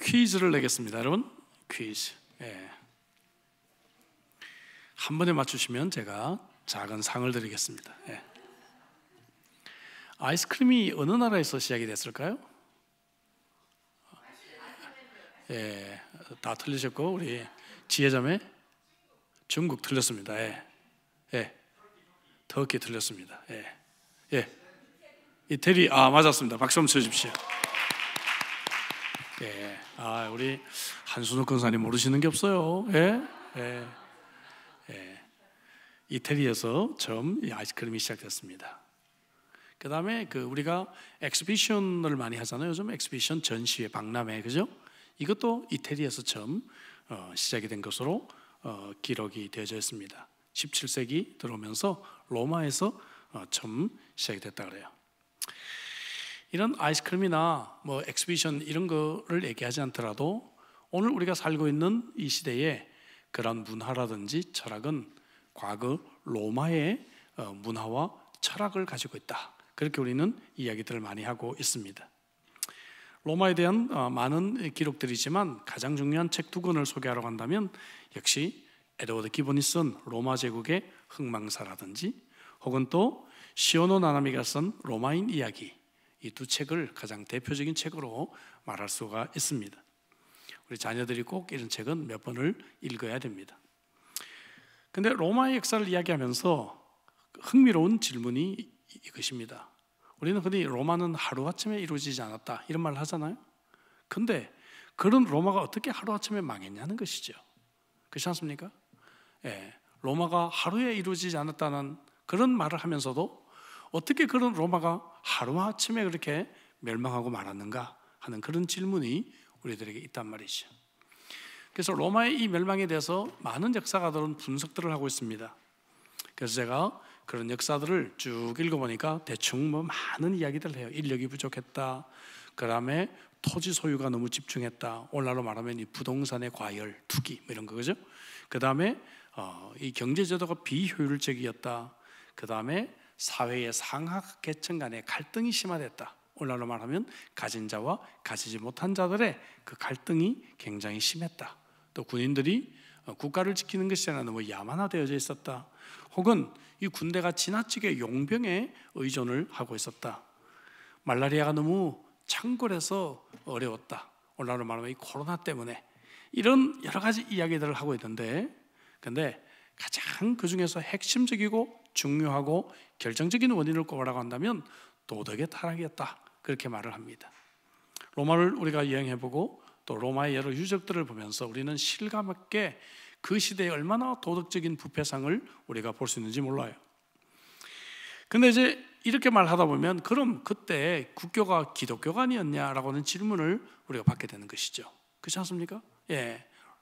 퀴즈를 내겠습니다. 여러분, 퀴즈. 한 번에 맞추시면 제가 작은 상을 드리겠습니다. 아이스크림이 어느 나라에서 시작이 됐을까요? 다 틀리셨고, 우리 지혜자매 중국 틀렸습니다. 터키 틀렸습니다. 이태리, 맞았습니다. 박수 한번 쳐주십시오. 우리 한순옥 권사님 모르시는 게 없어요. 이태리에서 처음 이 아이스크림이 시작됐습니다. 그 다음에 우리가 엑스비션을 많이 하잖아요. 요즘 엑스비션 전시회 박람회, 그죠? 이것도 이태리에서 처음 시작이 된 것으로 기록이 되어져 있습니다. 17세기 들어오면서 로마에서 처음 시작이 됐다 그래요. 이런 아이스크림이나 뭐 엑스비션 이런 거를 얘기하지 않더라도 오늘 우리가 살고 있는 이 시대에 그런 문화라든지 철학은 과거 로마의 문화와 철학을 가지고 있다. 그렇게 우리는 이야기들을 많이 하고 있습니다. 로마에 대한 많은 기록들이지만 가장 중요한 책 두 권을 소개하러 간다면 역시 에드워드 기본이 쓴 로마 제국의 흥망사라든지 혹은 또 시오노 나나미가 쓴 로마인 이야기, 이 두 책을 가장 대표적인 책으로 말할 수가 있습니다. 우리 자녀들이 꼭 이런 책은 몇 번을 읽어야 됩니다. 근데 로마의 역사를 이야기하면서 흥미로운 질문이 이것입니다. 우리는 흔히 로마는 하루아침에 이루어지지 않았다 이런 말을 하잖아요. 근데 그런 로마가 어떻게 하루아침에 망했냐는 것이죠. 그렇지 않습니까? 로마가 하루에 이루어지지 않았다는 그런 말을 하면서도 어떻게 그런 로마가 하루아침에 그렇게 멸망하고 말았는가 하는 그런 질문이 우리들에게 있단 말이죠. 그래서 로마의 이 멸망에 대해서 많은 역사가들은 분석들을 하고 있습니다. 그래서 제가 그런 역사들을 쭉 읽어보니까 대충 뭐 많은 이야기들을 해요. 인력이 부족했다, 그 다음에 토지 소유가 너무 집중했다, 오늘날로 말하면 이 부동산의 과열, 투기 뭐 이런 거, 그죠? 그 다음에 이 경제제도가 비효율적이었다, 그 다음에 사회의 상하계층 간의 갈등이 심화됐다, 오늘날로 말하면 가진 자와 가지지 못한 자들의 그 갈등이 굉장히 심했다, 또 군인들이 국가를 지키는 것이 아니라 너무 야만화되어져 있었다, 혹은 이 군대가 지나치게 용병에 의존을 하고 있었다, 말라리아가 너무 창궐해서 어려웠다, 오늘날로 말하면 이 코로나 때문에, 이런 여러 가지 이야기들을 하고 있는데, 근데 가장 그 중에서 핵심적이고 중요하고 결정적인 원인을 꼽으라고 한다면 도덕의 타락이었다, 그렇게 말을 합니다. 로마를 우리가 여행해보고 또 로마의 여러 유적들을 보면서 우리는 실감있게 그 시대에 얼마나 도덕적인 부패상을 우리가 볼 수 있는지 몰라요. 근데 이제 이렇게 말하다 보면 그럼 그때 국교가 기독교가 아니었냐라고 하는 질문을 우리가 받게 되는 것이죠. 그렇지 않습니까?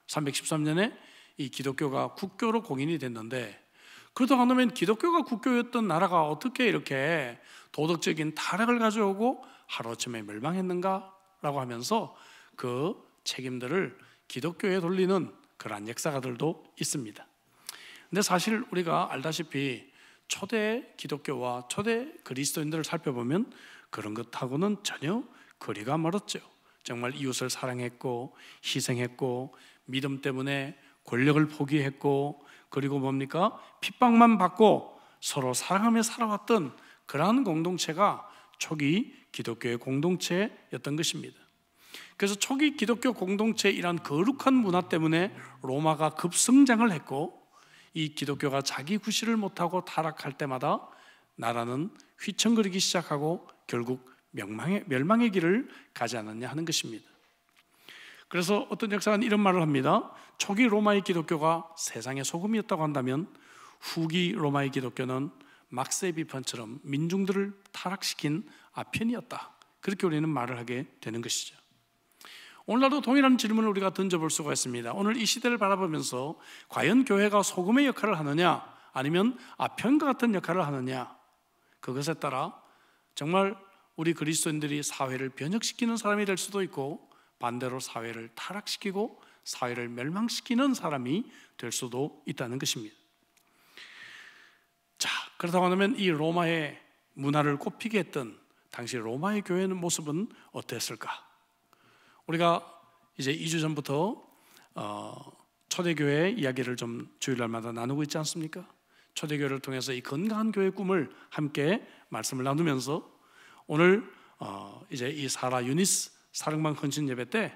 313년에 이 기독교가 국교로 공인이 됐는데, 그렇다고 하면 기독교가 국교였던 나라가 어떻게 이렇게 도덕적인 타락을 가져오고 하루아침에 멸망했는가라고 하면서 그 책임들을 기독교에 돌리는 그러한 역사가들도 있습니다. 근데 사실 우리가 알다시피 초대 기독교와 초대 그리스도인들을 살펴보면 그런 것하고는 전혀 거리가 멀었죠. 정말 이웃을 사랑했고 희생했고 믿음 때문에 권력을 포기했고, 그리고 뭡니까? 핍박만 받고 서로 사랑하며 살아왔던 그러한 공동체가 초기 기독교의 공동체였던 것입니다. 그래서 초기 기독교 공동체의 이런 거룩한 문화 때문에 로마가 급성장을 했고, 이 기독교가 자기 구실을 못하고 타락할 때마다 나라는 휘청거리기 시작하고 결국 멸망의 길을 가지 않았냐 하는 것입니다. 그래서 어떤 역사가는 이런 말을 합니다. 초기 로마의 기독교가 세상의 소금이었다고 한다면 후기 로마의 기독교는 막스의 비판처럼 민중들을 타락시킨 아편이었다, 그렇게 우리는 말을 하게 되는 것이죠. 오늘날도 동일한 질문을 우리가 던져볼 수가 있습니다. 오늘 이 시대를 바라보면서 과연 교회가 소금의 역할을 하느냐 아니면 아편과 같은 역할을 하느냐, 그것에 따라 정말 우리 그리스도인들이 사회를 변혁시키는 사람이 될 수도 있고, 반대로 사회를 타락시키고 사회를 멸망시키는 사람이 될 수도 있다는 것입니다. 자, 그렇다고 하면 이 로마의 문화를 꽃피게 했던 당시 로마의 교회의 모습은 어땠을까? 우리가 이제 2주 전부터 초대교회 이야기를 좀 주일날마다 나누고 있지 않습니까? 초대교회를 통해서 이 건강한 교회 꿈을 함께 말씀을 나누면서 오늘 이제 이 사라 유니스 사랑방 헌신 예배 때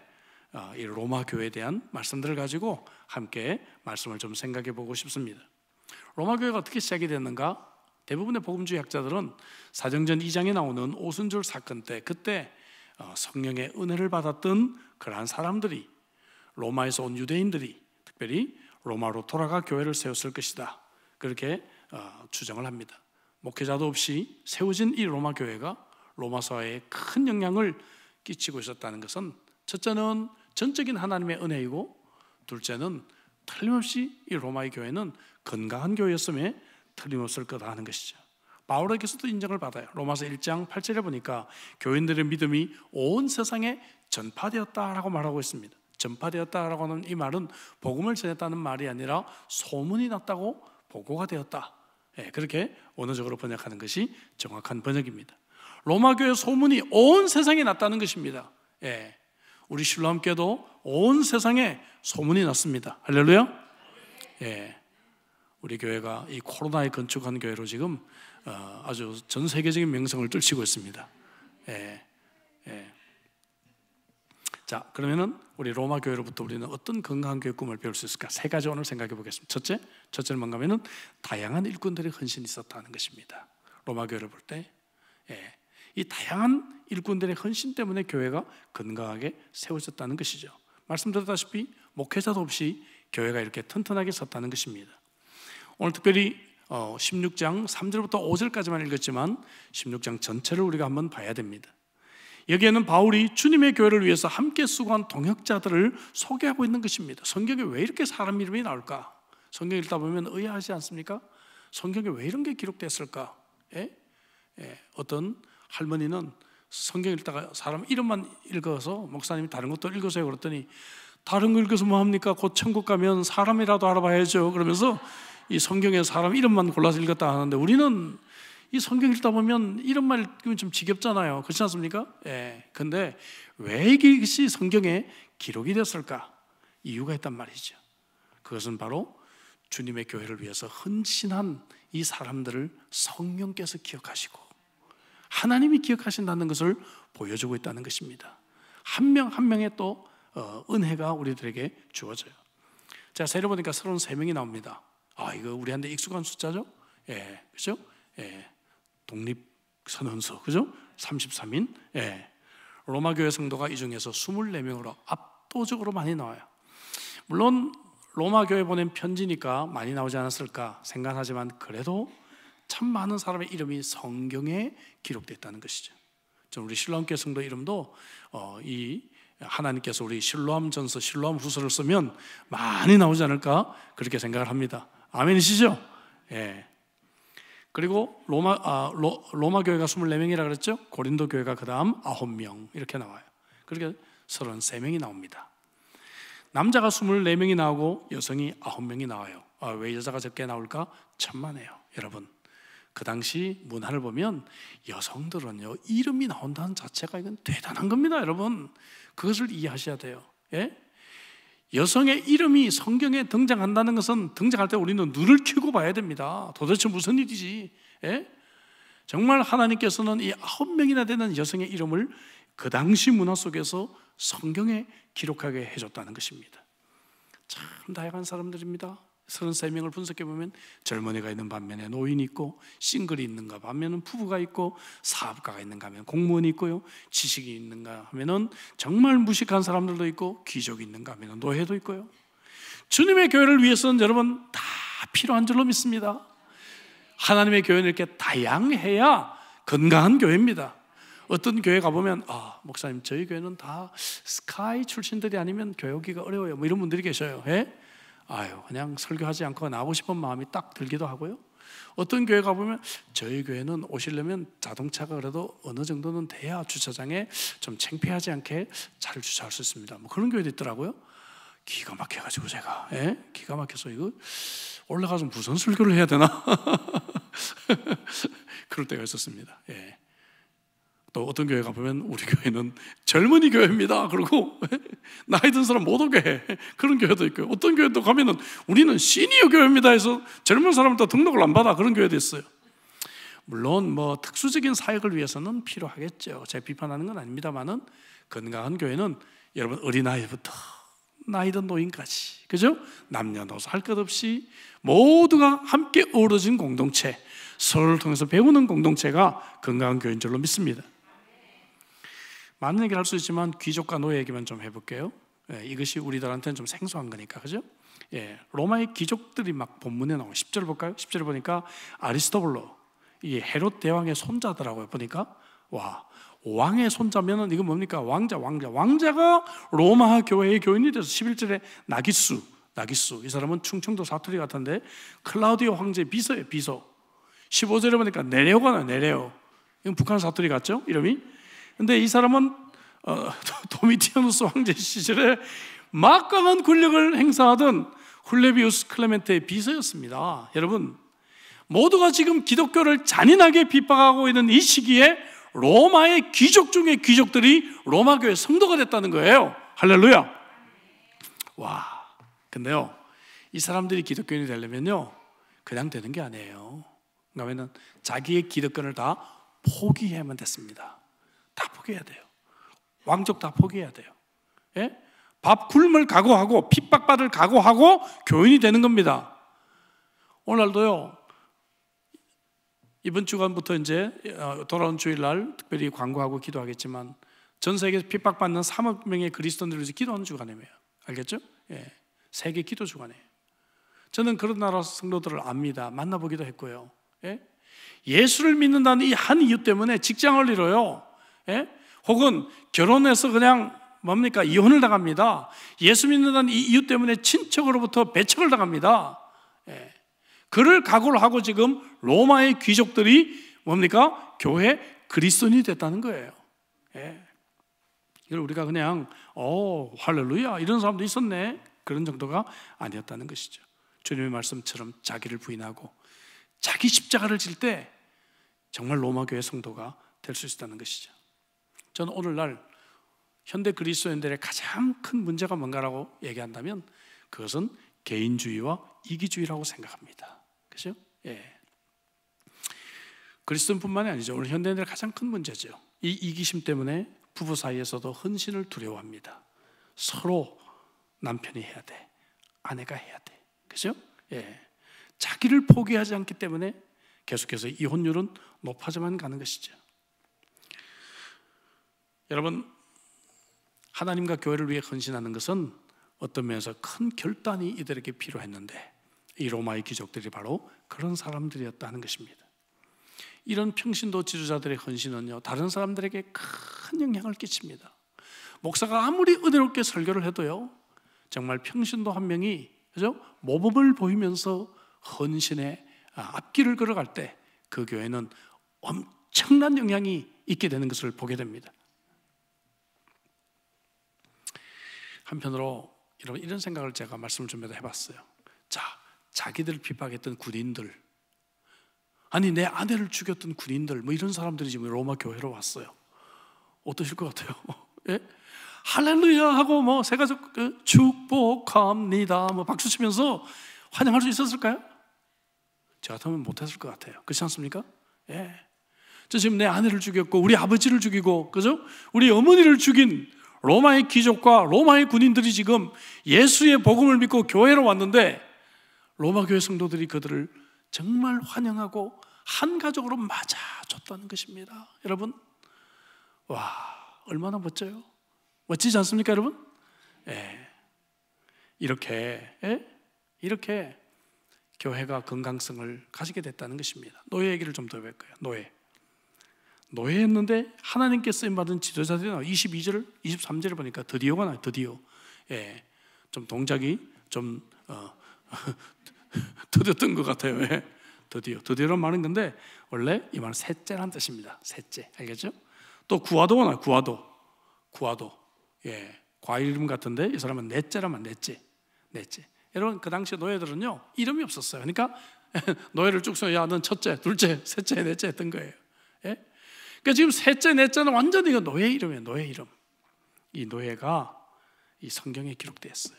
이 로마 교회에 대한 말씀들을 가지고 함께 말씀을 좀 생각해 보고 싶습니다. 로마 교회가 어떻게 시작이 됐는가? 대부분의 복음주의 학자들은 사도행전 2장에 나오는 오순절 사건 때 그때 성령의 은혜를 받았던 그러한 사람들이 로마에서 온 유대인들이 특별히 로마로 돌아가 교회를 세웠을 것이다, 그렇게 추정을 합니다. 목회자도 없이 세워진 이 로마 교회가 로마 사회에 큰 영향을 끼치고 있었다는 것은 첫째는 전적인 하나님의 은혜이고, 둘째는 틀림없이 이 로마의 교회는 건강한 교회였음에 틀림없을 거다 하는 것이죠. 바울에게서도 인정을 받아요. 로마서 1장 8절에 보니까 교인들의 믿음이 온 세상에 전파되었다라고 말하고 있습니다. 전파되었다라고 하는 이 말은 복음을 전했다는 말이 아니라 소문이 났다고 보고가 되었다, 그렇게 원어적으로 번역하는 것이 정확한 번역입니다. 로마 교회 소문이 온 세상에 났다는 것입니다. 우리 신랑교회도 온 세상에 소문이 났습니다. 할렐루야. 우리 교회가 이 코로나에 건축한 교회로 지금 아주 전 세계적인 명성을 떨치고 있습니다. 자, 그러면은 우리 로마 교회로부터 우리는 어떤 건강한 교회 꿈을 배울 수 있을까? 세 가지 오늘 생각해 보겠습니다. 첫째는 뭔가 하면은 다양한 일꾼들의 헌신이 있었다는 것입니다. 로마 교회를 볼 때 이 다양한 일꾼들의 헌신 때문에 교회가 건강하게 세워졌다는 것이죠. 말씀드렸다시피 목회자도 없이 교회가 이렇게 튼튼하게 섰다는 것입니다. 오늘 특별히 16장 3절부터 5절까지만 읽었지만 16장 전체를 우리가 한번 봐야 됩니다. 여기에는 바울이 주님의 교회를 위해서 함께 수고한 동역자들을 소개하고 있는 것입니다. 성경에 왜 이렇게 사람 이름이 나올까? 성경 읽다 보면 의아하지 않습니까? 성경에 왜 이런 게 기록됐을까? 어떤 할머니는 성경 읽다가 사람 이름만 읽어서 목사님이 다른 것도 읽으세요 그랬더니 다른 거 읽어서 뭐합니까? 곧 천국 가면 사람이라도 알아봐야죠 그러면서 이 성경에 사람 이름만 골라서 읽었다 하는데, 우리는 이 성경 읽다 보면 이름만 읽으면 좀 지겹잖아요. 그렇지 않습니까? 근데 왜 이것이 성경에 기록이 됐을까? 이유가 있단 말이죠. 그것은 바로 주님의 교회를 위해서 헌신한 이 사람들을 성령께서 기억하시고 하나님이 기억하신다는 것을 보여주고 있다는 것입니다. 한 명 한 명의 또 은혜가 우리들에게 주어져요. 자, 세려 보니까 33명이 나옵니다. 이거 우리한테 익숙한 숫자죠? 그죠? 독립선언서, 그죠? 33인. 로마 교회 성도가 이 중에서 24명으로 압도적으로 많이 나와요. 물론 로마 교회 보낸 편지니까 많이 나오지 않았을까 생각하지만 그래도 참 많은 사람의 이름이 성경에 기록됐다는 것이죠. 우리 실로암교회 성도 이름도 이 하나님께서 우리 실로암전서, 실로암후서를 쓰면 많이 나오지 않을까 그렇게 생각을 합니다. 아멘이시죠? 그리고 로마 교회가 24명이라 그랬죠? 고린도 교회가 그 다음 9명 이렇게 나와요. 그렇게 33명이 나옵니다. 남자가 24명이 나오고 여성이 9명이 나와요. 왜 여자가 적게 나올까? 천만에요. 여러분, 그 당시 문화를 보면 여성들은요 이름이 나온다는 자체가 이건 대단한 겁니다. 여러분, 그것을 이해하셔야 돼요. 여성의 이름이 성경에 등장한다는 것은 등장할 때 우리는 눈을 켜고 봐야 됩니다. 도대체 무슨 일이지? 정말 하나님께서는 이 9명이나 되는 여성의 이름을 그 당시 문화 속에서 성경에 기록하게 해줬다는 것입니다. 참 다양한 사람들입니다. 33명을 분석해 보면 젊은이가 있는 반면에 노인이 있고, 싱글이 있는가 반면은 부부가 있고, 사업가가 있는가 하면 공무원이 있고요, 지식이 있는가 하면은 정말 무식한 사람들도 있고, 귀족이 있는가 하면 노예도 있고요. 주님의 교회를 위해서는 여러분 다 필요한 줄로 믿습니다. 하나님의 교회는 이렇게 다양해야 건강한 교회입니다. 어떤 교회 가보면 목사님 저희 교회는 다 스카이 출신들이 아니면 교회 오기가 어려워요, 뭐 이런 분들이 계셔요. 그냥 설교하지 않고 나오고 싶은 마음이 딱 들기도 하고요. 어떤 교회 가보면 저희 교회는 오시려면 자동차가 그래도 어느 정도는 돼야 주차장에 좀 창피하지 않게 잘 주차할 수 있습니다, 뭐 그런 교회도 있더라고요. 기가 막혀가지고 제가 기가 막혀서 이거 올라가서 무슨 설교를 해야 되나 그럴 때가 있었습니다. 또 어떤 교회 가보면 우리 교회는 젊은이 교회입니다 그러고 나이 든 사람 못 오게 해. 그런 교회도 있고요. 어떤 교회도 가면은 우리는 시니어 교회입니다 해서 젊은 사람도 등록을 안 받아. 그런 교회도 있어요. 물론 뭐 특수적인 사역을 위해서는 필요하겠죠. 제가 비판하는 건 아닙니다만은 건강한 교회는 여러분 어린아이부터 나이 든 노인까지, 그죠? 남녀노소 할 것 없이 모두가 함께 어우러진 공동체, 서로를 통해서 배우는 공동체가 건강한 교회인 줄로 믿습니다. 많은 얘기를 할 수 있지만 귀족과 노예 얘기만 좀 해볼게요. 이것이 우리들한테는 좀 생소한 거니까, 그죠? 로마의 귀족들이 막 본문에 나오고 10절 볼까요? 10절 보니까 아리스토블로, 이 헤롯 대왕의 손자더라고요. 보니까 와, 왕의 손자면은 이거 뭡니까? 왕자가 로마 교회의 교인이 돼서 11절에 나기수, 이 사람은 충청도 사투리 같은데 클라우디오 황제의 비서예요. 비서. 15절에 보니까 네레오가 나와요. 네레오. 이건 북한 사투리 같죠? 이름이. 근데 이 사람은 도미티아누스 황제 시절에 막강한 권력을 행사하던 훌레비우스 클레멘테의 비서였습니다. 여러분, 모두가 지금 기독교를 잔인하게 핍박하고 있는 이 시기에 로마의 귀족 중에 귀족들이 로마 교회 성도가 됐다는 거예요. 할렐루야. 와, 근데요, 이 사람들이 기독교인이 되려면요 그냥 되는 게 아니에요. 그러면 자기의 기득권을 다 포기해야만 됐습니다. 다 포기해야 돼요. 왕족 다 포기해야 돼요. 예? 밥 굶을 각오하고 핍박받을 각오하고 교인이 되는 겁니다. 오늘날도요, 이번 주간부터 이제 돌아온 주일날 특별히 광고하고 기도하겠지만 전 세계에서 핍박받는 3억 명의 그리스도인들을 위해서 기도하는 주간이에요. 알겠죠? 예. 세계 기도 주간이에요. 저는 그런 나라 성도들을 압니다. 만나보기도 했고요. 예? 예수를 믿는다는 이 한 이유 때문에 직장을 잃어요. 예? 혹은 결혼해서 그냥 뭡니까? 이혼을 당합니다. 예수 믿는다는 이 이유 때문에 친척으로부터 배척을 당합니다. 예. 그를 각오를 하고 지금 로마의 귀족들이 뭡니까? 교회 그리스도인이 됐다는 거예요. 예. 이걸 우리가 그냥 할렐루야 이런 사람도 있었네, 그런 정도가 아니었다는 것이죠. 주님의 말씀처럼 자기를 부인하고 자기 십자가를 질 때 정말 로마 교회 성도가 될 수 있다는 것이죠. 저는 오늘날 현대 그리스도인들의 가장 큰 문제가 뭔가라고 얘기한다면 그것은 개인주의와 이기주의라고 생각합니다. 그렇죠? 예. 그리스도인뿐만이 아니죠. 오늘 현대인들의 가장 큰 문제죠. 이 이기심 때문에 부부 사이에서도 헌신을 두려워합니다. 서로 남편이 해야 돼, 아내가 해야 돼. 그렇죠? 예. 자기를 포기하지 않기 때문에 계속해서 이혼율은 높아져만 가는 것이죠. 여러분, 하나님과 교회를 위해 헌신하는 것은 어떤 면에서 큰 결단이 이들에게 필요했는데 이 로마의 귀족들이 바로 그런 사람들이었다는 것입니다. 이런 평신도 지도자들의 헌신은요, 다른 사람들에게 큰 영향을 끼칩니다. 목사가 아무리 은혜롭게 설교를 해도요, 정말 평신도 한 명이, 그죠? 모범을 보이면서 헌신의 앞길을 걸어갈 때 그 교회는 엄청난 영향이 있게 되는 것을 보게 됩니다. 한편으로 여러분, 이런 생각을 제가 말씀을 좀 해봤어요. 자기들 핍박했던 군인들, 아니 내 아내를 죽였던 군인들, 뭐 이런 사람들이 지금 로마 교회로 왔어요. 어떠실 것 같아요? 예? 할렐루야 하고 뭐 새가족 축복합니다 뭐 박수 치면서 환영할 수 있었을까요? 저 같으면 못했을 것 같아요. 그렇지 않습니까? 예. 저 지금 내 아내를 죽였고 우리 아버지를 죽이고, 그죠? 우리 어머니를 죽인 로마의 귀족과 로마의 군인들이 지금 예수의 복음을 믿고 교회로 왔는데 로마 교회 성도들이 그들을 정말 환영하고 한 가족으로 맞아줬다는 것입니다. 여러분, 와, 얼마나 멋져요? 멋지지 않습니까, 여러분? 예. 이렇게 교회가 건강성을 가지게 됐다는 것입니다. 노예 얘기를 좀 더 해볼 거예요. 노예였는데 하나님께 쓰임받은 지도자들이 나와요. 22절, 23절을 보니까 드디어가 나와요. 드디어. 예. 좀 동작이 좀 더뎠던 것 같아요. 예. 드디어란 말은 건데 원래 이 말은 셋째란 뜻입니다. 셋째, 알겠죠? 또 구와도가 나와요. 구와도. 예. 과일 이름 같은데 이 사람은 넷째라면 넷째. 여러분, 그 당시 노예들은요 이름이 없었어요. 그러니까 노예를 쭉 써야 넌 첫째, 둘째, 셋째, 넷째 했던 거예요. 예? 그러니까 지금 셋째, 넷째는 완전히 이거 노예 이름이에요. 노예 이름. 이 노예가 이 성경에 기록되어 있어요.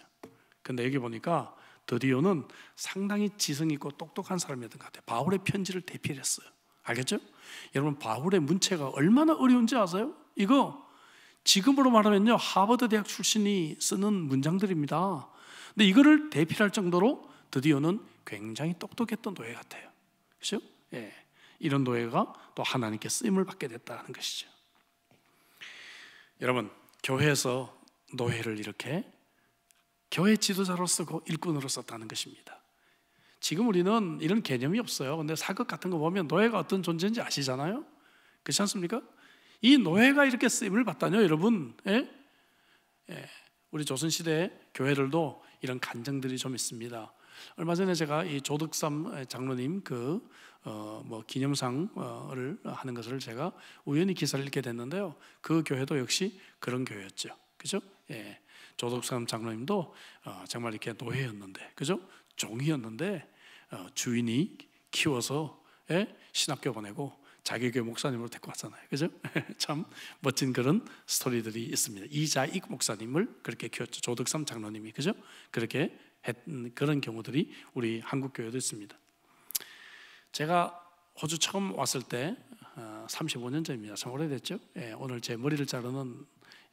근데 여기 보니까 드디어는 상당히 지성 있고 똑똑한 사람이었던 것 같아요. 바울의 편지를 대필했어요. 알겠죠? 여러분, 바울의 문체가 얼마나 어려운지 아세요? 이거 지금으로 말하면요, 하버드 대학 출신이 쓰는 문장들입니다. 근데 이거를 대필할 정도로 드디어는 굉장히 똑똑했던 노예 같아요. 그렇죠? 예. 이런 노예가 또 하나님께 쓰임을 받게 됐다는 것이죠. 여러분, 교회에서 노예를 이렇게 교회 지도자로 쓰고 일꾼으로 썼다는 것입니다. 지금 우리는 이런 개념이 없어요. 근데 사극 같은 거 보면 노예가 어떤 존재인지 아시잖아요. 그렇지 않습니까? 이 노예가 이렇게 쓰임을 받다뇨, 여러분. 예? 예. 우리 조선시대 교회들도 이런 간증들이 좀 있습니다. 얼마 전에 제가 이 조덕삼 장로님 기념상을 하는 것을 제가 우연히 기사를 읽게 됐는데요. 그 교회도 역시 그런 교회였죠. 그죠? 예. 조덕삼 장로님도 정말 이렇게 노예였는데, 그죠? 종이었는데 주인이 키워서 신학교 보내고 자기 교회 목사님으로 데리고 왔잖아요. 그죠? 참 멋진 그런 스토리들이 있습니다. 이자익 목사님을 그렇게 키웠죠. 조덕삼 장로님이. 그죠? 그렇게 그런 경우들이 우리 한국 교회도 있습니다. 제가 호주 처음 왔을 때 35년 전입니다. 참 오래됐죠? 예, 오늘 제 머리를 자르는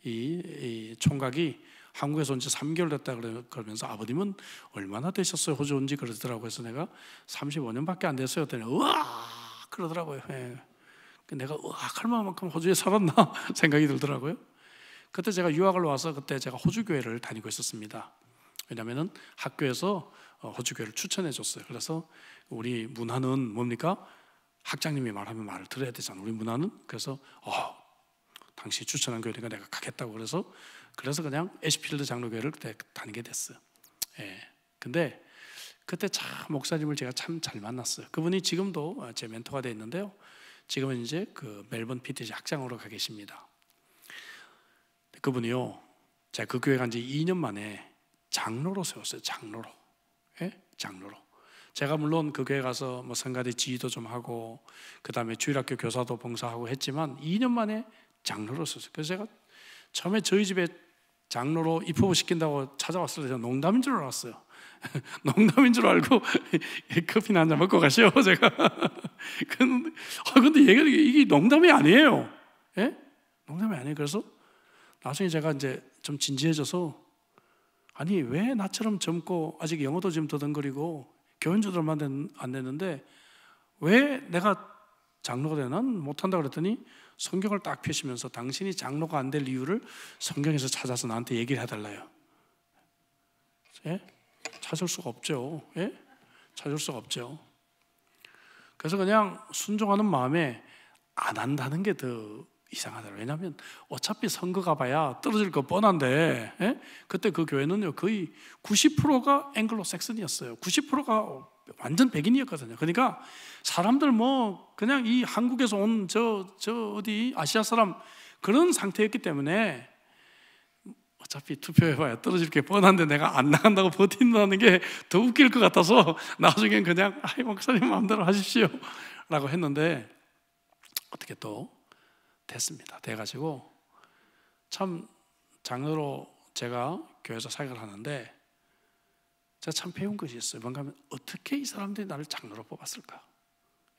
이 총각이 한국에서 온 지 3개월 됐다 그러면서 아버님은 얼마나 되셨어요? 호주 온 지 그러더라고요. 그래서 내가 35년밖에 안 됐어요. 그랬더니 으악 그러더라고요. 예. 내가 으악 할 만큼 호주에 살았나 생각이 들더라고요. 그때 제가 유학을 와서 그때 제가 호주 교회를 다니고 있었습니다. 왜냐하면 학교에서 호주 교회를 추천해 줬어요. 그래서 우리 문화는 뭡니까? 학장님이 말하면 말을 들어야 되잖아. 우리 문화는. 그래서 당신이 추천한 교회니까 내가 가겠다고 그래서 그냥 애쉬필드 장로교회를 그때 다니게 됐어요. 예. 근데 그때 참 목사님을 제가 참 잘 만났어요. 그분이 지금도 제 멘토가 되어 있는데요. 지금은 이제 그 멜번 PTC 학장으로 가 계십니다. 그분이요, 제가 그 교회 간 지 2년 만에 장로로 세웠어요. 장로로. 예? 장로로. 제가 물론 그 교회 가서 성가대 지휘도 좀 하고 그 다음에 주일학교 교사도 봉사하고 했지만 2년 만에 장로로 썼어요. 그래서 제가 처음에 저희 집에 장로로 입후보 시킨다고 찾아왔을 때 제가 농담인 줄 알았어요. 농담인 줄 알고 커피나 한잔 먹고 가시오 제가. 근데 이게 농담이 아니에요. 예? 농담이 아니에요. 그래서 나중에 제가 이제 좀 진지해져서 아니 왜 나처럼 젊고 아직 영어도 지금 더듬거리고 교인주도 안 됐는데 왜 내가 장로가 되나 못한다 그랬더니 성경을 딱 펴시면서 당신이 장로가 안 될 이유를 성경에서 찾아서 나한테 얘기를 해달라요. 예? 찾을 수가 없죠. 예? 찾을 수가 없죠. 그래서 그냥 순종하는 마음에 안 한다는 게 더 이상하더라고요. 왜냐하면 어차피 선거 가봐야 떨어질 거 뻔한데, 예? 그때 그 교회는요 거의 90%가 앵글로 섹슨이었어요. 90%가 완전 백인이었거든요. 그러니까 사람들 그냥 이 한국에서 온 어디 아시아 사람 그런 상태였기 때문에 어차피 투표해봐야 떨어질 게 뻔한데 내가 안 나간다고 버틴다는 게 더 웃길 것 같아서 나중엔 그냥 목사님 마음대로 하십시오 라고 했는데 어떻게 또 됐습니다. 돼가지고 참 장로로 제가 교회에서 사역을 하는데 제가 참 배운 것이 있어요. 뭔가 하면 어떻게 이 사람들이 나를 장로로 뽑았을까?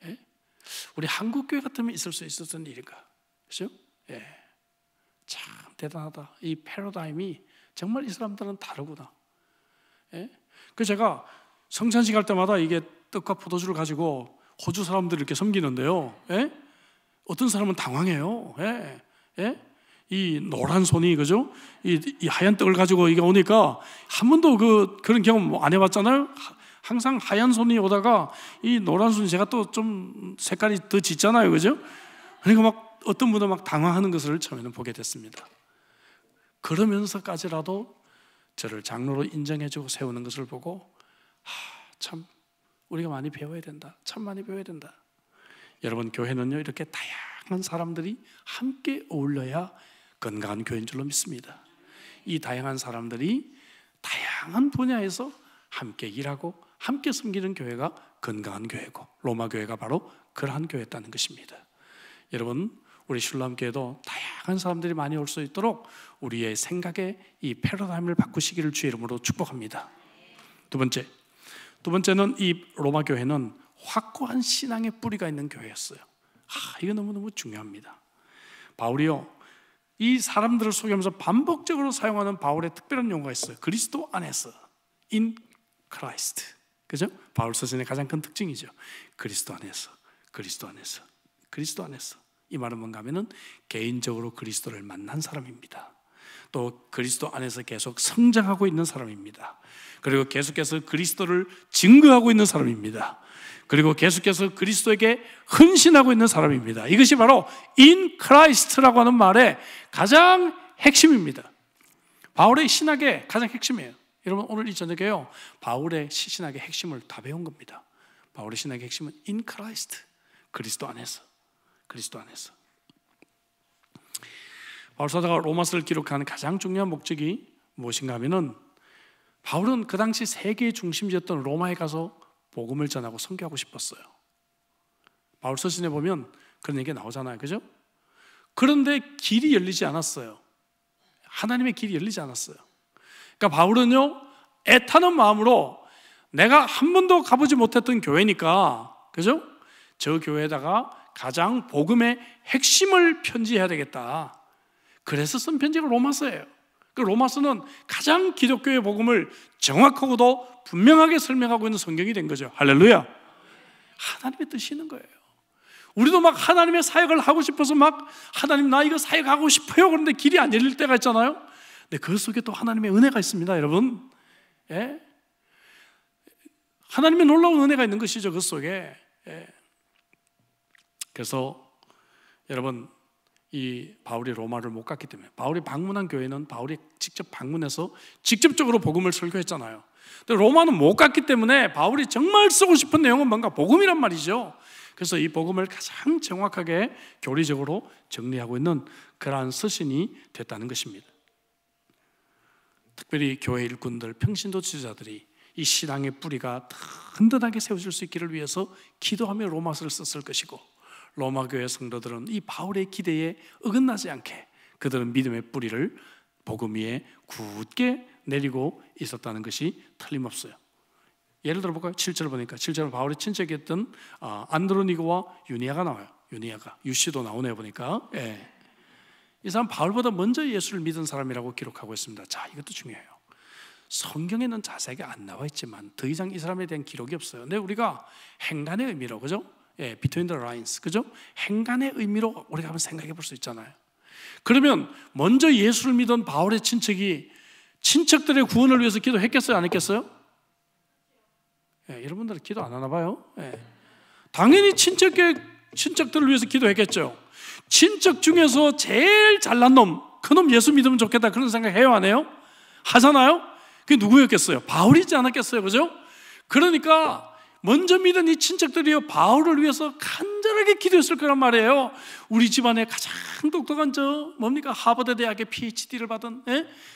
예? 우리 한국교회 같으면 있을 수 있었던 일인가? 그렇죠? 예. 참 대단하다. 이 패러다임이 정말 이 사람들은 다르구나. 예? 그래서 제가 성찬식 할 때마다 이게 떡과 포도주를 가지고 호주 사람들을 이렇게 섬기는데요. 예? 어떤 사람은 당황해요. 예? 예? 이 노란 손이 그죠? 이 하얀 떡을 가지고 이게 오니까 한 번도 그런 경험 안 해봤잖아요. 항상 하얀 손이 오다가 이 노란 손이 제가 또 좀 색깔이 더 짙잖아요, 그죠? 그러니까 어떤 분은 당황하는 것을 처음에는 보게 됐습니다. 그러면서까지라도 저를 장로로 인정해주고 세우는 것을 보고 참 우리가 많이 배워야 된다. 참 많이 배워야 된다. 여러분, 교회는요 이렇게 다양한 사람들이 함께 어울려야 건강한 교회인 줄로 믿습니다. 이 다양한 사람들이 다양한 분야에서 함께 일하고 함께 섬기는 교회가 건강한 교회고 로마 교회가 바로 그러한 교회였다는 것입니다. 여러분, 우리 슐람교회도 다양한 사람들이 많이 올 수 있도록 우리의 생각의 이 패러다임을 바꾸시기를 주의 이름으로 축복합니다. 두 번째는 이 로마 교회는 확고한 신앙의 뿌리가 있는 교회였어요. 이거 너무너무 중요합니다. 바울이요, 이 사람들을 소개하면서 반복적으로 사용하는 바울의 특별한 용어가 있어요. 그리스도 안에서, in Christ. 그죠? 바울 서신의 가장 큰 특징이죠. 그리스도 안에서, 그리스도 안에서, 그리스도 안에서. 이 말은 뭔가 하면은 개인적으로 그리스도를 만난 사람입니다. 또 그리스도 안에서 계속 성장하고 있는 사람입니다. 그리고 계속해서 그리스도를 증거하고 있는 사람입니다. 그리고 계속해서 그리스도에게 헌신하고 있는 사람입니다. 이것이 바로 in Christ라고 하는 말의 가장 핵심입니다. 바울의 신학의 가장 핵심이에요. 여러분, 오늘 이 저녁에요, 바울의 신학의 핵심을 다 배운 겁니다. 바울의 신학의 핵심은 in Christ, 그리스도 안에서, 그리스도 안에서. 바울 사도가 로마서를 기록하는 가장 중요한 목적이 무엇인가 하면은, 바울은 그 당시 세계의 중심지였던 로마에 가서 복음을 전하고 선교하고 싶었어요. 바울 서신에 보면 그런 얘기가 나오잖아요, 그죠? 그런데 길이 열리지 않았어요. 하나님의 길이 열리지 않았어요. 그러니까 바울은요, 애타는 마음으로 내가 한 번도 가보지 못했던 교회니까, 그죠? 저 교회에다가 가장 복음의 핵심을 편지해야 되겠다. 그래서 쓴 편지가 로마서예요. 그 로마서는 가장 기독교의 복음을 정확하고도 분명하게 설명하고 있는 성경이 된 거죠. 할렐루야. 하나님의 뜻이 있는 거예요. 우리도 막 하나님의 사역을 하고 싶어서 막, 하나님 나 이거 사역하고 싶어요. 그런데 길이 안 열릴 때가 있잖아요. 근데 그 속에 또 하나님의 은혜가 있습니다, 여러분. 예? 하나님의 놀라운 은혜가 있는 것이죠, 그 속에. 예. 그래서 여러분, 이 바울이 로마를 못 갔기 때문에, 바울이 방문한 교회는 바울이 직접 방문해서 직접적으로 복음을 설교했잖아요. 근데 로마는 못 갔기 때문에 바울이 정말 쓰고 싶은 내용은 뭔가 복음이란 말이죠. 그래서 이 복음을 가장 정확하게 교리적으로 정리하고 있는 그러한 서신이 됐다는 것입니다. 특별히 교회 일꾼들, 평신도 지도자들이 이 신앙의 뿌리가 든든하게 세워질 수 있기를 위해서 기도하며 로마서를 썼을 것이고, 로마 교회 성도들은 이 바울의 기대에 어긋나지 않게 그들은 믿음의 뿌리를 복음 위에 굳게 내리고 있었다는 것이 틀림없어요. 예를 들어 볼까요? 7절 보니까 7절 바울의 친척이었던 안드로니고와 유니아가 나와요. 유니아가, 유시도 나오네요 보니까. 예. 이 사람 바울보다 먼저 예수를 믿은 사람이라고 기록하고 있습니다. 자, 이것도 중요해요. 성경에는 자세하게 안 나와 있지만 더 이상 이 사람에 대한 기록이 없어요. 근데 우리가 행간의 의미로, 그죠? 예, between the lines, 그죠? 행간의 의미로 우리가 한번 생각해 볼 수 있잖아요. 그러면 먼저 예수를 믿은 바울의 친척이 친척들의 구원을 위해서 기도했겠어요, 안 했겠어요? 예, 여러분들은 기도 안 하나 봐요. 예. 당연히 친척들을 위해서 기도했겠죠. 친척 중에서 제일 잘난 놈, 그놈 예수 믿으면 좋겠다, 그런 생각 해요, 안 해요? 하잖아요? 그게 누구였겠어요? 바울이지 않았겠어요, 그죠? 그러니까 먼저 믿은 이 친척들이요, 바울을 위해서 간절하게 기도했을 거란 말이에요. 우리 집안에 가장 똑똑한 뭡니까? 하버드 대학의 PhD를 받은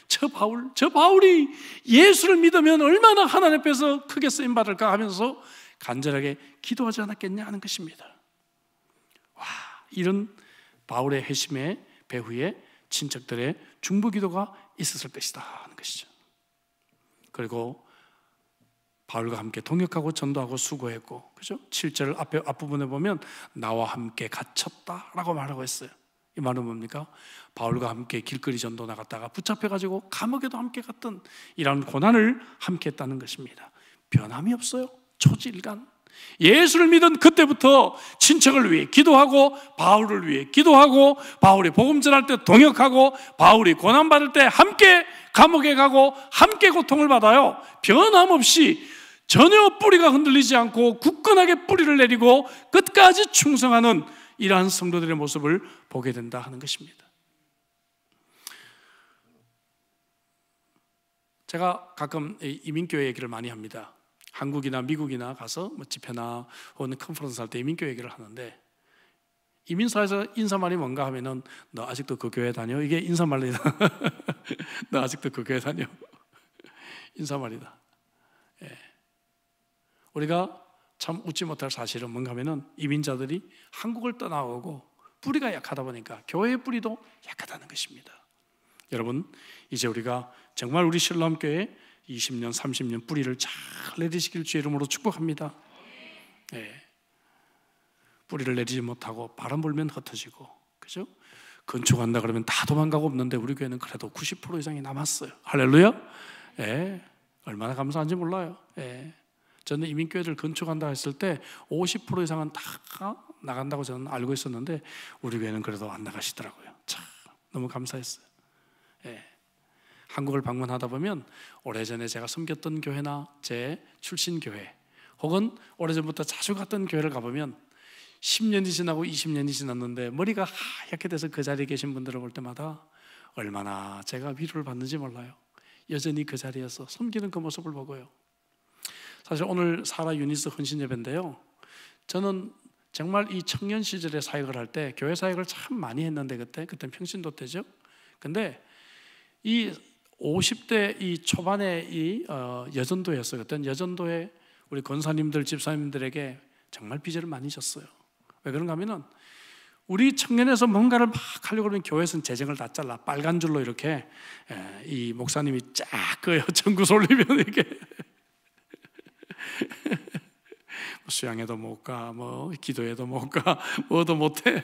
저 바울이 예수를 믿으면 얼마나 하나님 앞에서 크게 쓰임 받을까 하면서 간절하게 기도하지 않았겠냐 하는 것입니다. 와, 이런 바울의 회심의 배후에 친척들의 중보 기도가 있었을 것이다 하는 것이죠. 그리고 바울과 함께 동역하고 전도하고 수고했고, 그죠? 7절 앞부분에 보면 나와 함께 갇혔다라고 말하고 있어요. 이 말은 뭡니까? 바울과 함께 길거리 전도 나갔다가 붙잡혀가지고 감옥에도 함께 갔던 이런 고난을 함께 했다는 것입니다. 변함이 없어요. 초지일간. 예수를 믿은 그때부터 친척을 위해 기도하고, 바울을 위해 기도하고, 바울이 복음 전할 때 동역하고, 바울이 고난받을 때 함께 감옥에 가고 함께 고통을 받아요. 변함없이 전혀 뿌리가 흔들리지 않고 굳건하게 뿌리를 내리고 끝까지 충성하는 이러한 성도들의 모습을 보게 된다 하는 것입니다. 제가 가끔 이민교회 얘기를 많이 합니다. 한국이나 미국이나 가서 뭐 집회나 혹은 컨퍼런스 할 때 이민교회 얘기를 하는데, 이민사에서 인사말이 뭔가 하면은 너 아직도 그 교회 다녀? 이게 인사말이다. 너 아직도 그 교회 다녀? 인사말이다. 예. 우리가 참 웃지 못할 사실은 뭔가 하면은 이민자들이 한국을 떠나오고 뿌리가 약하다 보니까 교회의 뿌리도 약하다는 것입니다. 여러분, 이제 우리가 정말 우리 신랑교회 20년, 30년 뿌리를 잘 내리시길 주의 이름으로 축복합니다. 예. 뿌리를 내리지 못하고 바람 불면 흩어지고, 그죠? 건축한다 그러면 다 도망가고 없는데 우리 교회는 그래도 90% 이상이 남았어요. 할렐루야. 예. 얼마나 감사한지 몰라요. 예. 저는 이민교회를 건축한다 했을 때 50% 이상은 다 나간다고 저는 알고 있었는데 우리 교회는 그래도 안 나가시더라고요. 참 너무 감사했어요. 예. 한국을 방문하다 보면 오래전에 제가 섬겼던 교회나 제 출신 교회 혹은 오래전부터 자주 갔던 교회를 가보면 10년이 지나고 20년이 지났는데 머리가 하얗게 돼서 그 자리에 계신 분들을 볼 때마다 얼마나 제가 위로를 받는지 몰라요. 여전히 그 자리에서 섬기는 그 모습을 보고요. 사실 오늘 사라 유니스 헌신 예배인데요, 저는 정말 이 청년 시절에 사역을 할 때 교회 사역을 참 많이 했는데 그때는 평신도 때죠. 근데 이 50대 이 초반에 이 여전도였어요. 그때는 여전도에 우리 권사님들, 집사님들에게 정말 빚을 많이 졌어요. 왜 그런가 하면은 우리 청년에서 뭔가를 막 하려고 그러면 교회에서는 재정을 다 잘라 빨간 줄로 이렇게 이 목사님이 쫙 그어요. 전구 올리면 이게 수양에도 못 가, 뭐 기도에도 못 가, 뭐도 못해.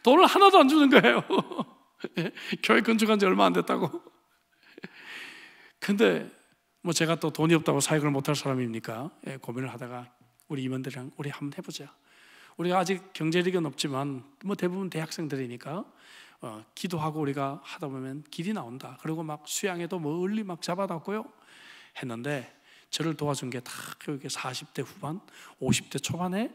돈을 하나도 안 주는 거예요. 교회 건축한 지 얼마 안 됐다고. 근데 뭐 제가 또 돈이 없다고 사역을 못할 사람입니까? 고민을 하다가 우리 임원들이랑 우리 한번 해보자. 우리가 아직 경제력은 없지만 뭐 대부분 대학생들이니까 기도하고 우리가 하다 보면 길이 나온다. 그리고 막 수양에도 뭐 을리 막 잡아놨고요 했는데, 저를 도와준 게 다 40대 후반, 50대 초반에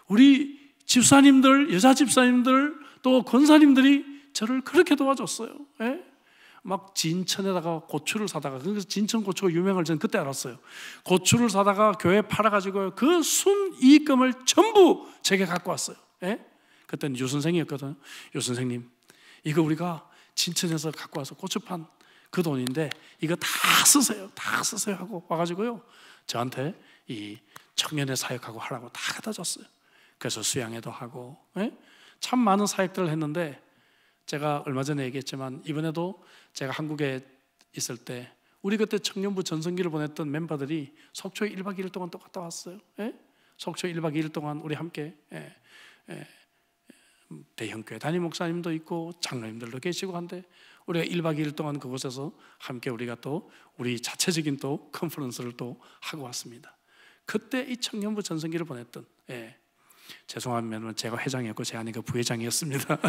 우리 집사님들, 여자 집사님들 또 권사님들이 저를 그렇게 도와줬어요. 예? 막 진천에다가 고추를 사다가, 그래서 진천 고추가 유명할 전 그때 알았어요. 고추를 사다가 교회에 팔아가지고 그 순이익금을 전부 제게 갖고 왔어요. 예? 그때는 유 선생이었거든요. 유 선생님, 이거 우리가 진천에서 갖고 와서 고추 판 그 돈인데 이거 다 쓰세요, 다 쓰세요 하고 와가지고요 저한테 이 청년의 사역하고 하라고 다 갖다 줬어요. 그래서 수양회도 하고, 예? 참 많은 사역들을 했는데, 제가 얼마 전에 얘기했지만 이번에도 제가 한국에 있을 때 우리 그때 청년부 전성기를 보냈던 멤버들이 속초에 1박 2일 동안 또 갔다 왔어요. 예? 속초에 1박 2일 동안 우리 함께 대형교회 담임 목사님도 있고 장로님들도 계시고 한데 우리가 1박 2일 동안 그곳에서 함께 우리가 또 우리 자체적인 또 컨퍼런스를 또 하고 왔습니다. 그때 이 청년부 전성기를 보냈던, 죄송하면 제가 회장이었고 제 아내가 부회장이었습니다.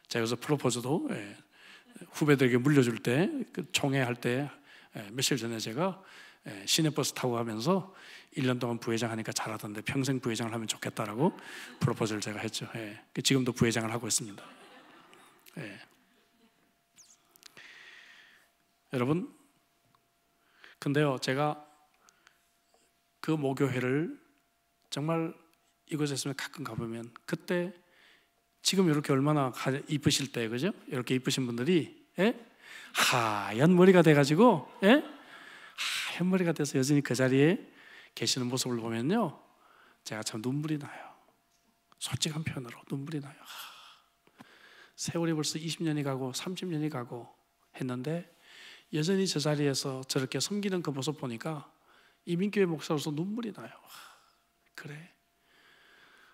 제가 그래서 프로포즈도 후배들에게 물려줄 때, 그 총회할 때 며칠 전에 제가 시내버스 타고 가면서 1년 동안 부회장 하니까 잘하던데 평생 부회장을 하면 좋겠다라고 프로포즈를 제가 했죠. 지금도 부회장을 하고 있습니다. 여러분, 근데요, 제가 그 모교회를 정말 이곳에 있으면 가끔 가보면 그때 지금 이렇게 얼마나 이쁘실 때, 그죠? 이렇게 이쁘신 분들이 하얀 머리가 돼가지고 하얀 머리가 돼서 여전히 그 자리에 계시는 모습을 보면요, 제가 참 눈물이 나요. 솔직한 표현으로 눈물이 나요. 세월이 벌써 20년이 가고 30년이 가고 했는데 여전히 저 자리에서 저렇게 섬기는 그 모습 보니까 이민교회 목사로서 눈물이 나요. 그래,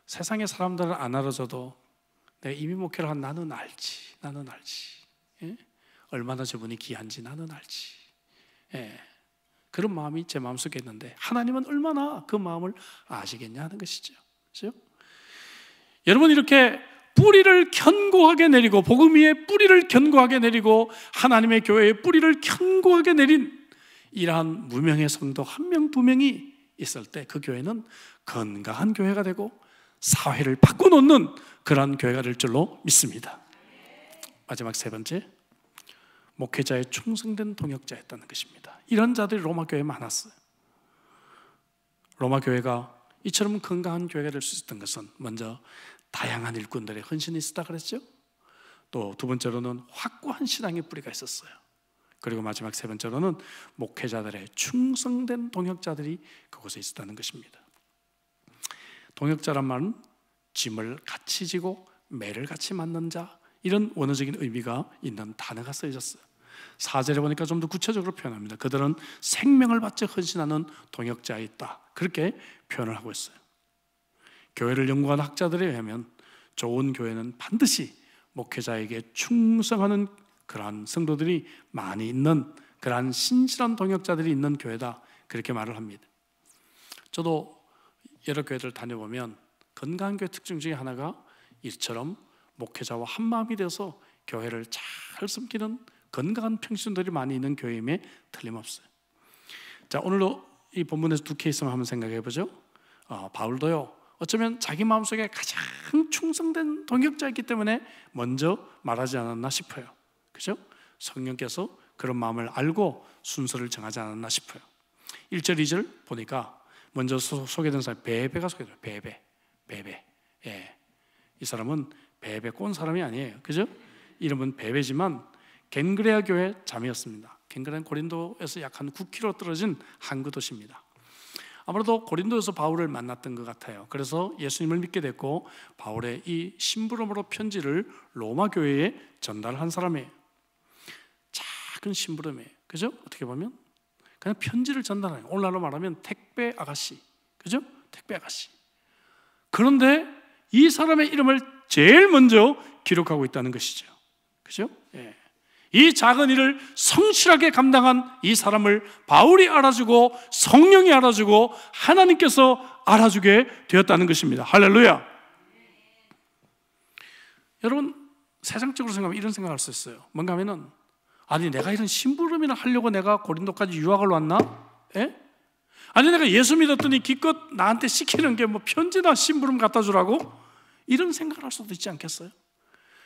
세상의 사람들은 안 알아줘도 내가 이민 목회를 한 나는 알지. 얼마나 저분이 귀한지 나는 알지. 그런 마음이 제 마음속에 있는데 하나님은 얼마나 그 마음을 아시겠냐 하는 것이죠. 그렇죠? 여러분, 이렇게 뿌리를 견고하게 내리고 복음 위에 뿌리를 견고하게 내리고 하나님의 교회에 뿌리를 견고하게 내린 이러한 무명의 성도 1명, 2명이 있을 때 그 교회는 건강한 교회가 되고 사회를 바꿔놓는 그러한 교회가 될 줄로 믿습니다. 마지막 세 번째, 목회자의 충성된 동역자였다는 것입니다. 이런 자들이 로마 교회에 많았어요. 로마 교회가 이처럼 건강한 교회가 될 수 있었던 것은 먼저 다양한 일꾼들의 헌신이 있었다 그랬죠. 또 두 번째로는 확고한 신앙의 뿌리가 있었어요. 그리고 마지막 세 번째로는 목회자들의 충성된 동역자들이 그곳에 있었다는 것입니다. 동역자란 말은 짐을 같이 지고 매를 같이 맞는 자, 이런 원어적인 의미가 있는 단어가 쓰여졌어요. 4절에 보니까 좀 더 구체적으로 표현합니다. 그들은 생명을 바쳐 헌신하는 동역자에 있다, 그렇게 표현을 하고 있어요. 교회를 연구한 학자들에 의하면 좋은 교회는 반드시 목회자에게 충성하는 그러한 성도들이 많이 있는, 그러한 신실한 동역자들이 있는 교회다, 그렇게 말을 합니다. 저도 여러 교회들 다녀보면 건강한 교회 특징 중에 하나가 이처럼 목회자와 한마음이 되어서 교회를 잘 섬기는 건강한 평신들이 많이 있는 교회임에 틀림없어요. 자, 오늘도 이 본문에서 두 케이스만 한번 생각해 보죠. 바울도요, 어쩌면 자기 마음속에 가장 충성된 동역자이기 때문에 먼저 말하지 않았나 싶어요. 그죠? 성령께서 그런 마음을 알고 순서를 정하지 않았나 싶어요. 1절, 2절 보니까 먼저 소개된 사람 베베가 소개돼요. 베베. 예. 이 사람은 베베 꼰 사람이 아니에요. 그죠? 이름은 베베지만 겐그레아 교회 자매였습니다. 겐그레아는 고린도에서 약 한 9km 떨어진 항구 도시입니다. 아무래도 고린도에서 바울을 만났던 것 같아요. 그래서 예수님을 믿게 됐고 바울의 이 심부름으로 편지를 로마 교회에 전달한 사람이에요. 작은 심부름이에요. 그죠? 어떻게 보면 그냥 편지를 전달해요. 오늘날로 말하면 택배 아가씨. 그죠? 택배 아가씨. 그런데 이 사람의 이름을 제일 먼저 기록하고 있다는 것이죠. 그죠? 예. 이 작은 일을 성실하게 감당한 이 사람을 바울이 알아주고 성령이 알아주고 하나님께서 알아주게 되었다는 것입니다. 할렐루야. 여러분, 세상적으로 생각하면 이런 생각할 수 있어요. 뭔가 하면은, 아니 내가 이런 심부름이나 하려고 내가 고린도까지 유학을 왔나? 예? 아니 내가 예수 믿었더니 기껏 나한테 시키는 게 뭐 편지나 심부름 갖다 주라고? 이런 생각을 할 수도 있지 않겠어요?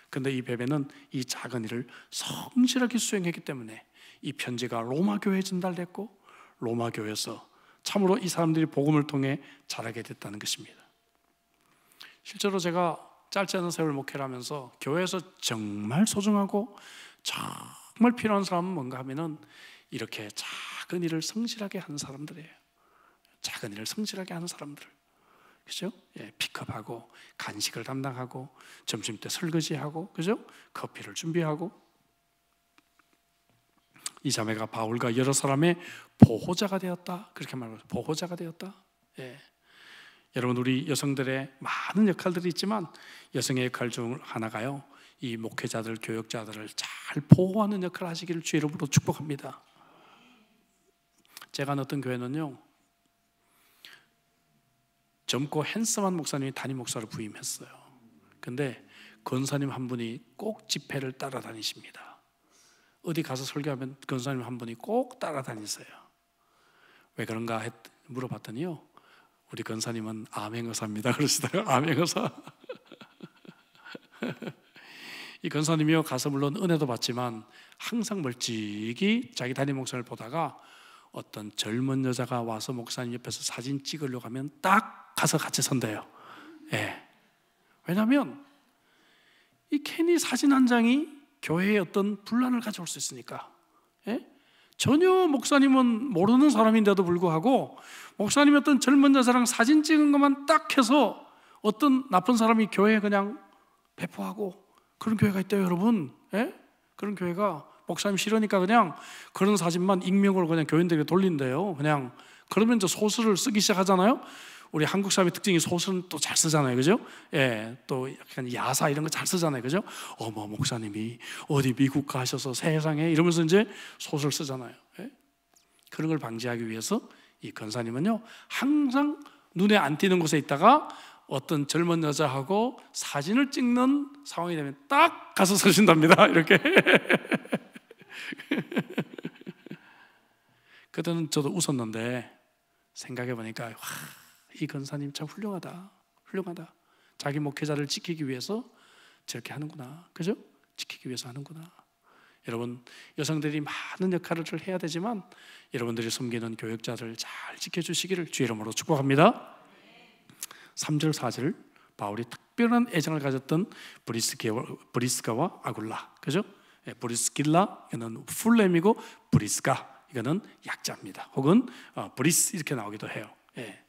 근데 이 베베는 이 작은 일을 성실하게 수행했기 때문에 이 편지가 로마 교회에 전달됐고 로마 교회에서 참으로 이 사람들이 복음을 통해 자라게 됐다는 것입니다. 실제로 제가 짧지 않은 세월 목회를 하면서 교회에서 정말 소중하고 정말 필요한 사람은 뭔가 하면은 이렇게 작은 일을 성실하게 하는 사람들이에요. 작은 일을 성실하게 하는 사람들. 그죠? 예, 픽업하고 간식을 담당하고 점심때 설거지하고, 그죠? 커피를 준비하고. 이 자매가 바울과 여러 사람의 보호자가 되었다, 그렇게 말하고, 보호자가 되었다. 예. 여러분, 우리 여성들의 많은 역할들이 있지만 여성의 역할 중 하나가요, 이 목회자들, 교역자들을 잘 보호하는 역할을 하시기를 주의 이름으로 축복합니다. 제가 어떤 교회는요, 젊고 핸섬한 목사님이 담임 목사로 부임했어요. 근데 권사님 한 분이 꼭 집회를 따라다니십니다. 어디 가서 설교하면 권사님 한 분이 꼭 따라다니세요. 왜 그런가 물어봤더니요, 우리 권사님은 암행어사입니다 그러시다가, 암행어사. 이 권사님이요, 가서 물론 은혜도 받지만 항상 멀찍이 자기 담임 목사를 보다가 어떤 젊은 여자가 와서 목사님 옆에서 사진 찍으려고 하면 딱 가서 같이 선대요. 예. 왜냐하면 이 괜히 사진 한 장이 교회에 어떤 분란을 가져올 수 있으니까. 예? 전혀 목사님은 모르는 사람인데도 불구하고 목사님이 어떤 젊은 여자랑 사진 찍은 것만 딱 해서 어떤 나쁜 사람이 교회에 그냥 배포하고, 그런 교회가 있대요, 여러분. 예? 그런 교회가 목사님 싫으니까 그냥 그런 사진만 익명으로 그냥 교인들에게 돌린대요. 그냥 그러면 이제 소설을 쓰기 시작하잖아요. 우리 한국 사람의 특징이 소설은 또 잘 쓰잖아요, 그죠? 예, 또 약간 야사 이런 거 잘 쓰잖아요, 그죠? 어머, 목사님이 어디 미국 가셔서 세상에 이러면서 이제 소설 쓰잖아요. 예? 그런 걸 방지하기 위해서 이 권사님은요, 항상 눈에 안 띄는 곳에 있다가 어떤 젊은 여자하고 사진을 찍는 상황이 되면 딱 가서 서신답니다. 이렇게. 그때는 저도 웃었는데 생각해 보니까, 와, 이 권사님 참 훌륭하다. 자기 목회자를 지키기 위해서 저렇게 하는구나. 그죠? 지키기 위해서 하는구나. 여러분, 여성들이 많은 역할을 해야 되지만 여러분들이 섬기는 교역자들 잘 지켜주시기를 주의 이름으로 축복합니다. 3절 4절 바울이 특별한 애정을 가졌던 브리스가와 아굴라, 그죠? 브리스길라, 이거는 풀네임이고 브리스가, 이거는 약자입니다. 혹은 브리스 이렇게 나오기도 해요. 예.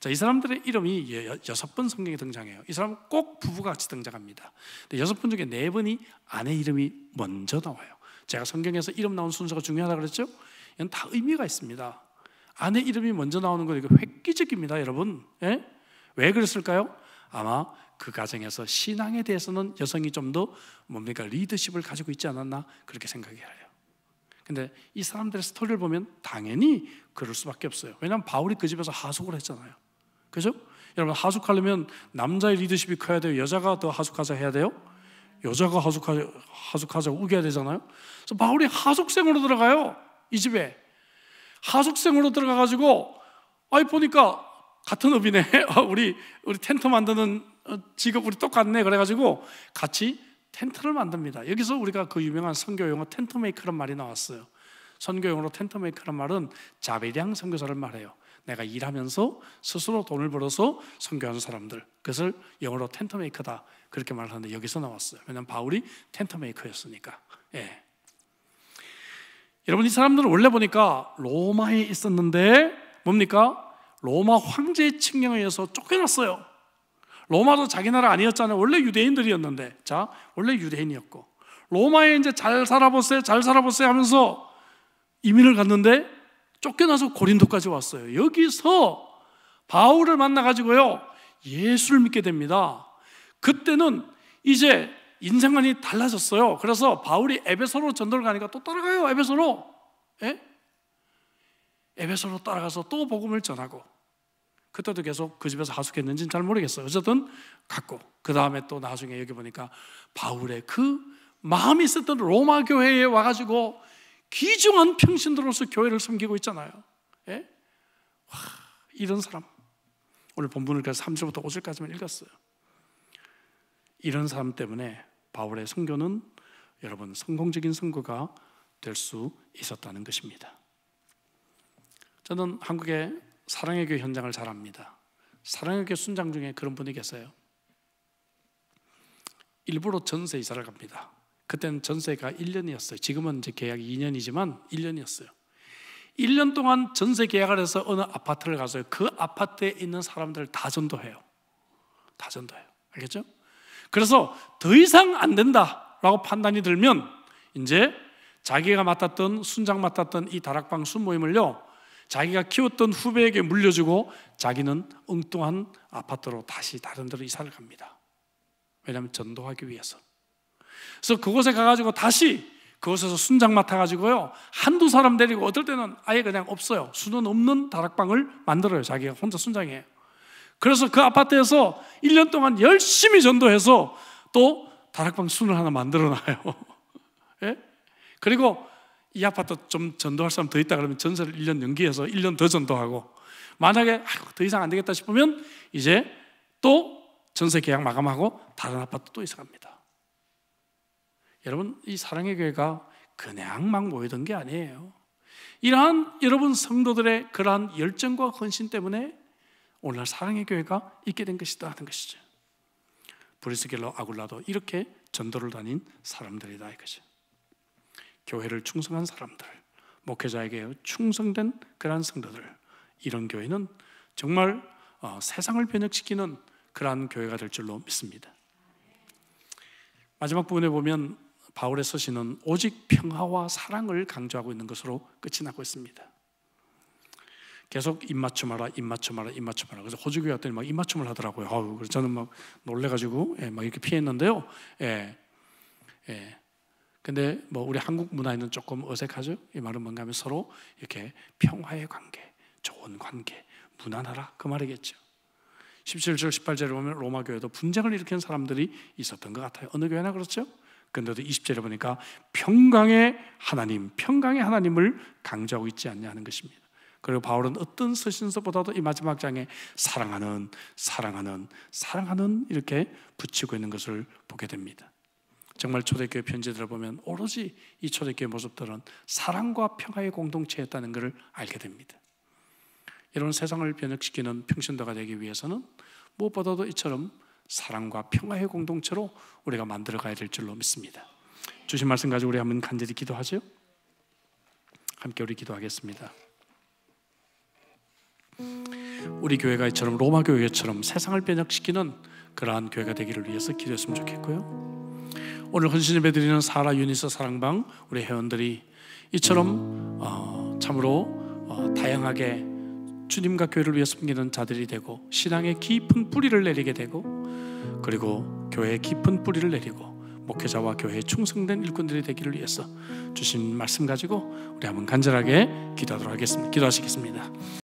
자, 이 사람들의 이름이 6번 성경에 등장해요. 이 사람은 꼭 부부가 같이 등장합니다. 근데 6번 중에 4번이 아내 이름이 먼저 나와요. 제가 성경에서 이름 나온 순서가 중요하다고 그랬죠? 이건 다 의미가 있습니다. 아내 이름이 먼저 나오는 건 이거 획기적입니다, 여러분. 예? 왜 그랬을까요? 아마 그 가정에서 신앙에 대해서는 여성이 좀 더 리더십을 가지고 있지 않았나 그렇게 생각이 해요. 근데 이 사람들의 스토리를 보면 당연히 그럴 수밖에 없어요. 왜냐하면 바울이 그 집에서 하숙을 했잖아요. 그죠? 여러분, 하숙하려면 남자의 리더십이 커야 돼요? 여자가 더 하숙하자 해야 돼요? 여자가 하숙하자고 우겨야 되잖아요. 그래서 바울이 하숙생으로 들어가요. 이 집에 하숙생으로 들어가가지고 보니까 같은 업이네. 우리 텐트 만드는 직업 우리 똑같네. 그래가지고 같이 텐트를 만듭니다. 여기서 우리가 그 유명한 선교 용어 텐트 메이커란 말이 나왔어요. 선교 용어로 텐트 메이커란 말은 자베량 선교사를 말해요. 내가 일하면서 스스로 돈을 벌어서 선교하는 사람들, 그것을 영어로 텐트 메이커다 그렇게 말하는데 여기서 나왔어요. 왜냐하면 바울이 텐트 메이커였으니까. 예. 여러분, 이 사람들은 원래 보니까 로마에 있었는데 뭡니까? 로마 황제의 칙령에 의해서 쫓겨났어요. 로마도 자기 나라 아니었잖아요. 원래 유대인들이었는데, 자, 원래 유대인이었고 로마에 이제 잘 살아보세요 하면서 이민을 갔는데 쫓겨나서 고린도까지 왔어요. 여기서 바울을 만나가지고요 예수를 믿게 됩니다. 그때는 이제 인생관이 달라졌어요. 그래서 바울이 에베소로 전도를 가니까 또 따라가요. 에베소로. 예? 에베소로 따라가서 또 복음을 전하고, 그때도 계속 그 집에서 하숙했는지는 잘 모르겠어요. 어쨌든 갔고, 그 다음에 또 나중에 여기 보니까 바울의 그 마음이 있었던 로마 교회에 와가지고 귀중한 평신도로서 교회를 섬기고 있잖아요. 예? 와, 이런 사람, 오늘 본문을 그래서 3절부터 5절까지만 읽었어요. 이런 사람 때문에 바울의 선교는 여러분 성공적인 선교가 될 수 있었다는 것입니다. 저는 한국의 사랑의 교회 현장을 잘 압니다. 사랑의 교회 순장 중에 그런 분이 계세요. 일부러 전세 이사를 갑니다. 그때는 전세가 1년이었어요. 지금은 이제 계약이 2년이지만 1년이었어요. 1년 동안 전세 계약을 해서 어느 아파트를 가서요, 그 아파트에 있는 사람들을 다 전도해요. 다 전도해요. 알겠죠? 그래서 더 이상 안 된다라고 판단이 들면 이제 자기가 맡았던, 순장 맡았던 이 다락방 순모임을요 자기가 키웠던 후배에게 물려주고 자기는 엉뚱한 아파트로 다시 다른 데로 이사를 갑니다. 왜냐하면 전도하기 위해서. 그래서 그곳에 가가지고 다시 그곳에서 순장 맡아가지고요 한두 사람 데리고, 어떨 때는 아예 그냥 없어요. 수는 없는 다락방을 만들어요. 자기가 혼자 순장이에요. 그래서 그 아파트에서 1년 동안 열심히 전도해서 또 다락방 순을 하나 만들어놔요. 예? 그리고 이 아파트 좀 전도할 사람 더 있다 그러면 전세를 1년 연기해서 1년 더 전도하고, 만약에 더 이상 안 되겠다 싶으면 이제 또 전세 계약 마감하고 다른 아파트 또 이사 갑니다. 여러분, 이 사랑의 교회가 그냥 막 모이던 게 아니에요. 이러한 여러분 성도들의 그러한 열정과 헌신 때문에 오늘날 사랑의 교회가 있게 된 것이다 하는 것이죠. 브리스길라 아굴라도 이렇게 전도를 다닌 사람들이다 이거죠. 교회를 충성한 사람들, 목회자에게 충성된 그러한 성도들, 이런 교회는 정말 세상을 변혁시키는 그러한 교회가 될 줄로 믿습니다. 마지막 부분에 보면 바울의 서신은 오직 평화와 사랑을 강조하고 있는 것으로 끝이 나고 있습니다. 계속 입맞춤하라. 그래서 호주교회 왔더니 막 입맞춤을 하더라고요. 그래서 저는 막 놀래가지고 막 이렇게 피했는데요. 근데 뭐 우리 한국 문화에는 조금 어색하죠. 이 말은 뭔가 하면 서로 이렇게 평화의 관계, 좋은 관계, 무난하라 그 말이겠죠. 17절 18절에 보면 로마 교회도 분쟁을 일으키는 사람들이 있었던 것 같아요. 어느 교회나 그렇죠? 근데도 20절에 보니까 평강의 하나님을 강조하고 있지 않냐 하는 것입니다. 그리고 바울은 어떤 서신서보다도 이 마지막 장에 사랑하는 이렇게 붙이고 있는 것을 보게 됩니다. 정말 초대교회 편지들을 보면 오로지 이 초대교회 모습들은 사랑과 평화의 공동체였다는 것을 알게 됩니다. 이런 세상을 변혁시키는 평신도가 되기 위해서는 무엇보다도 이처럼 사랑과 평화의 공동체로 우리가 만들어가야 될 줄로 믿습니다. 주신 말씀 가지고 우리 한번 간절히 기도하죠. 함께 우리 기도하겠습니다. 우리 교회가 이처럼 로마 교회처럼 세상을 변혁시키는 그러한 교회가 되기를 위해서 기도했으면 좋겠고요. 오늘 헌신예배 드리는 사라 유니스 사랑방 우리 회원들이 이처럼 참으로 다양하게 주님과 교회를 위해 섬기는 자들이 되고 신앙의 깊은 뿌리를 내리게 되고 그리고 교회의 깊은 뿌리를 내리고 목회자와 교회에 충성된 일꾼들이 되기를 위해서 주신 말씀 가지고 우리 한번 간절하게 기도하도록 하겠습니다. 기도하시겠습니다.